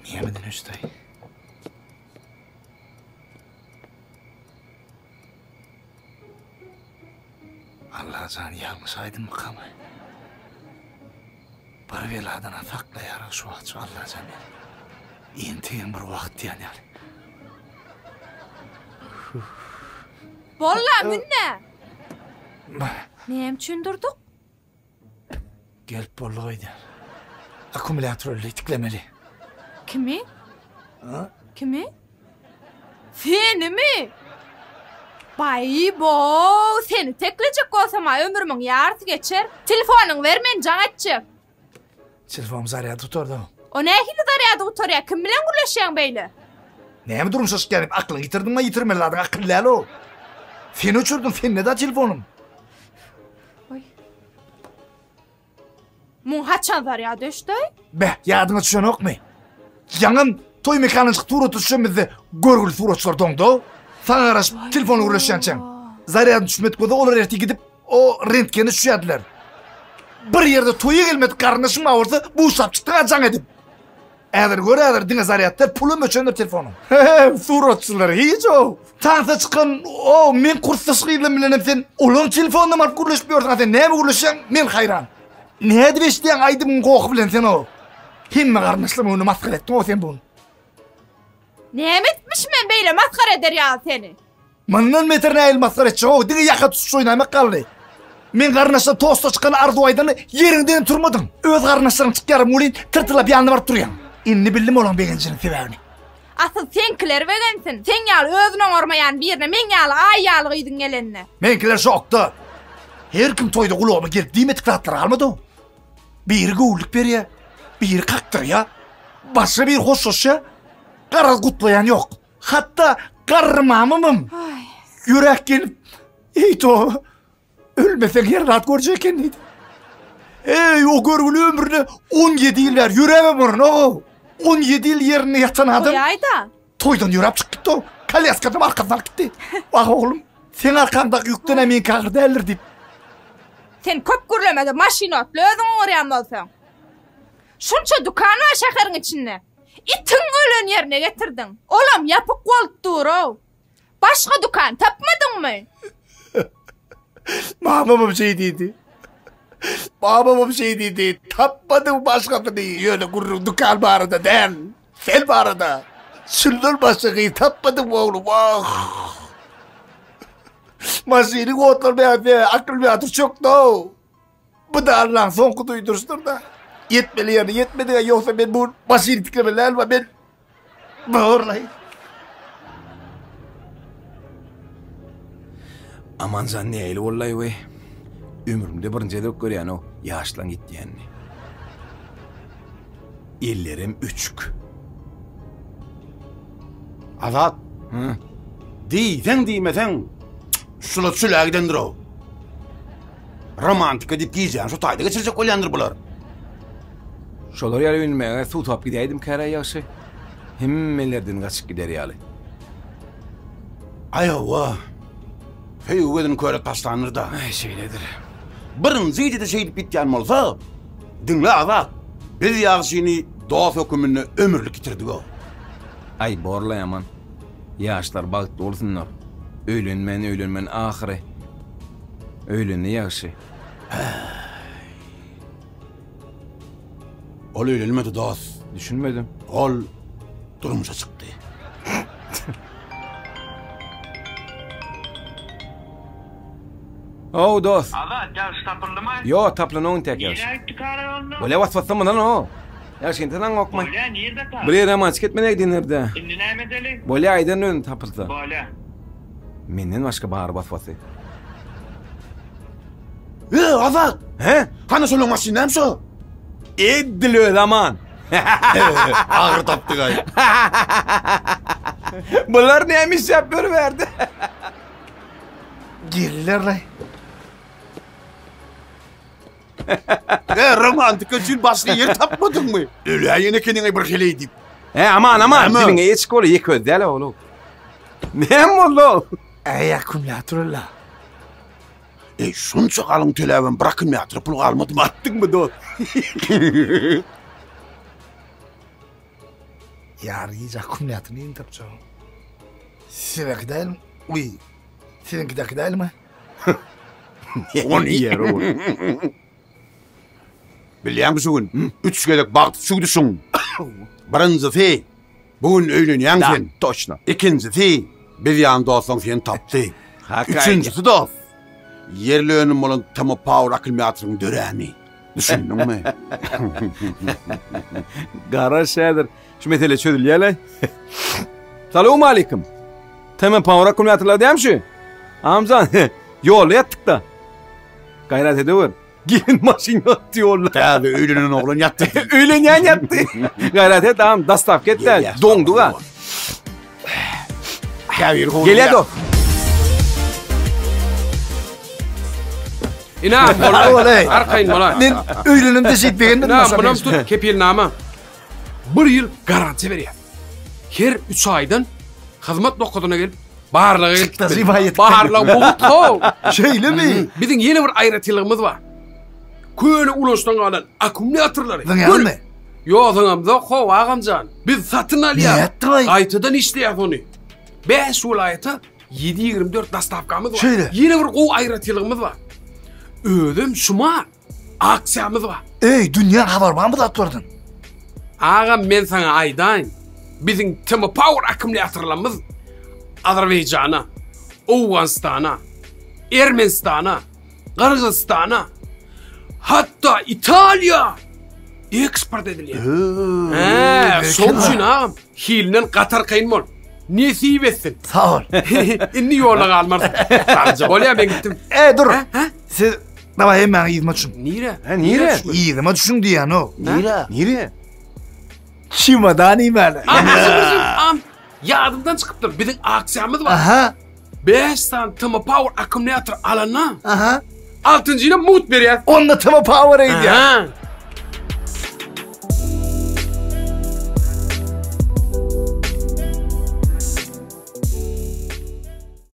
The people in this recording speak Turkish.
Niyemedin üstay. Allah can yalnısaydın mıkamı. Bir veladına sakla yarak şu açı Allah can. İntiğin bir vakit yani. Bolla minne. Neyem çündürdük? Gelip bolluğuydu. Akümülatörle itiklemeli. Kimi? Ha? Kimi? Seni mi? Baybo, seni teklecek olsam ömrümün yarısı geçer. Telefonun vermen can açacak. Telefonum zarya tutordu. O ne hili zarya tutor ya? Kim bilen gülleşen beyle? Neye mi durumsuz gelip aklını yitirdin mi yitirmeladın akıllı o. Seni uçurdun sen ne da telefonum. Muhaçan zarya düştü. Be yadına düşen yok mu? Yanın toy mekanik turu tutuşumuzda görgül furoçlar dondu. Sana araş telefonu uğraşançan. Zarya düşmedik o da olur erti gidip o rentgeni düşürdüler. Bir yerde toyu gelmedi kardeşim ağırdı bu usap çıktı acan edip. Eğer göre dine zaryatlar pulum öçendir telefonum. Furoçlar hiç o. Tansa çıkan o men kurslaşıyla bilenim sen. Onun telefonuna mark kurlaşmıyordun sen. Ne mi kurlaşan men hayran. Ne edip işleyen aydım koku bilen sen o. Himme kardeşim onu maskar ettin o sen bunu. Ne etmiş men beyle maskar eder ya seni? Mannan metrine el maskar etçi o. Dine yaka tutuşu oynamak kaldı. Men kardeşim tosta çıkan ardu aydanı yerinden turmadın. Öz kardeşlerin çıkarım ulayın tırtıla bir anda var duruyan. İnni bildim olan beğencinin sebebini. Asıl senkiler vegensin. Sen yal özüne ormayan birine, men yal ayyalı gıydın gelenine. Menkiler şokta. Her kim toyda kulağıma gelip dimetik rahatlar almadı o. Bir gülük bir ya. Bir kaktır ya. Başka bir hoş ya. Karaz kutlayan yok. Hatta karmamımım. Yürek gelip. İyiydi o. Ölmesen yer rahat görecekken neydi? O görgülü ömrüne 17 yıl ver. Yüremem onun o. 17 yıl yerine yatan adam. Koyayda. Toydan yürüp çıktı gitti o. Kalyaskadım arkadan gitti. Bak oğlum. Sen arkandaki yükten emin kalır derler deyip. Sen köp gürlemede maşinotlu özün oraya olsan. Şunça dükkanı var şekerin içinde. İtin ölen yerine getirdin. Oğlum yapık koltuğur o. Başka dükkan tapmadın mı? Babamım şey dedi. Babamım şey dedi. Tapmadım başkasını. Yöne gurur dükkan barında der. Sen barında. Şunlar başkayı tapmadım oğlum. Ah. Masini oturmaya akıl bir atır çok da o. Bu da Allah'ın son kutuydursun da. Yetmeli yani yetmedi ya yoksa ben bu masini tiklemeler ama ben bağırlayım. Aman zanne eyle vallahi ve. Ömrümde birinci de görüyen o yaşlan gitti yani. İllerim üçük. Azat. Hı? Diysen diymesen şuna sülağa gidendir o. Romantik edip giyeceğin şu tayda geçirecek olyandır bular. Şolar yarı ünmeye su top gideydim kara yaşı. Hemmelerden kaçıp gider yalı. Ayova. Feyuvedin köre taşlanır da. Ay şeyledir. Birin zeydi de şeydip bitken olsa. Dinle Azat. Biz yağışını doğa hükümünü ömürlük getirdik o. Ay borla yaman. Yaşlar bağıtlı olsunlar. Öylünmen ahire. Öylünle yaşı. Ol öylelmedi dost. Düşünmedim. Ol durumuşa çıktı. Oh dost. Azat ders tapıldı mı? Yo taplanın tek yaş. Nereye çıkarıyor onu? Böyle vasfatsan mı lan o? Yaş intinden okma. Böyle nerede ta? Buraya romantik etmene gidinirdi. Şimdi ne medeli? Böyle aydan ön tapıldı. Böyle. Menden başka bağır vasfatı. Azat. He? Hani söylemezsin hem şu? Eddili zaman. Ağır taptı gay. Bunlar neymiş yapıyor verdi. Gelirler lan. Romantik için başka yer tapmadın mı? Öyle yine kendine bir hele edip. Aman Ama- dibine geç kolu yık ödeli oğlum. Ne mi oldu? Ey akümülatörler. Şunca kalın televin bırakın ya pul kalmadı mı? Attın mı dost? Yarıcı akkumulyatorunu indireceğim. Seninki değil mi? Uy. Seninki de değil mi? Onu yer o. Bilýän musun? 3 gelek bagty sügdüsüň. Birinjisi bugün öýlen ýaňsen. Точно. İkincisi bir ýan dostuň seni tapdy. Üçüncüsi dost. Yerlöňüm bolan tama power akkumulyatorun döräni. Düşündüňmi? Gara şäder. Şu mesele çözülýärler. Salamu alaykum. Tamam power akkumulyatorlar diýämşi. Amzan ýol ýatdyk da. Gayrat edeber. Gelin maşin yattı yolla. Tabi öýlenen oglan ýatdy. Öýlenýän ýatdy. Gayrat et tamam dastav ketdi. Doňdu ga. Gelýär. İnam bolay. Arkayın bolay. Men öýlenimde jetmegendim. İnam bunam tut kepilnama. 1 ýyl garanti berýär. Her 3 aýdan hyzmat dokudyna gelip barlygy Çıktı, rivayet. Barlygy bulut ho. Şeýle mi? Biziň ýene bir aýratylygymyz bar. Köle ulaşdan galan akkumulyatorlary. Dünýämi? Ýok, dünýämde ho agamjan. Biz satyn alýar. Näetdi vay? Aýtadan işleýär ony. 5 welaýata 7-24 dastavkamyz bar. Şeýle. Ýene bir gowy aýratylygymyz bar. Ödüm şuma aksiýamyz bar. Ey, dünýä habar barmy datlardan? Agam men sana aýdaýyn. Biziň tema power akkumulyatorlarymyz Azerbaýjana, Owganistana, Ermenistana, Kırgızstana, hatta İtalya eksport edilýär. Şol üçin agam hilden Katar kynmol. Nesip etsin. Sağ ol. Inni ýola galmaz. Bolýa ben gittim. Dur. Siz davay hemen ýyzma düşün. Nire? Nire? Ýyzma düşün diýän o. Nire? Çimadan iýmeli. Am yadımdan çıkıptır. Bizim aksiyamız var. Aha. 5 tane tema power akkumulyator alana. Aha. 6-njyna mut berýär. Onda tama power edýär. Aha.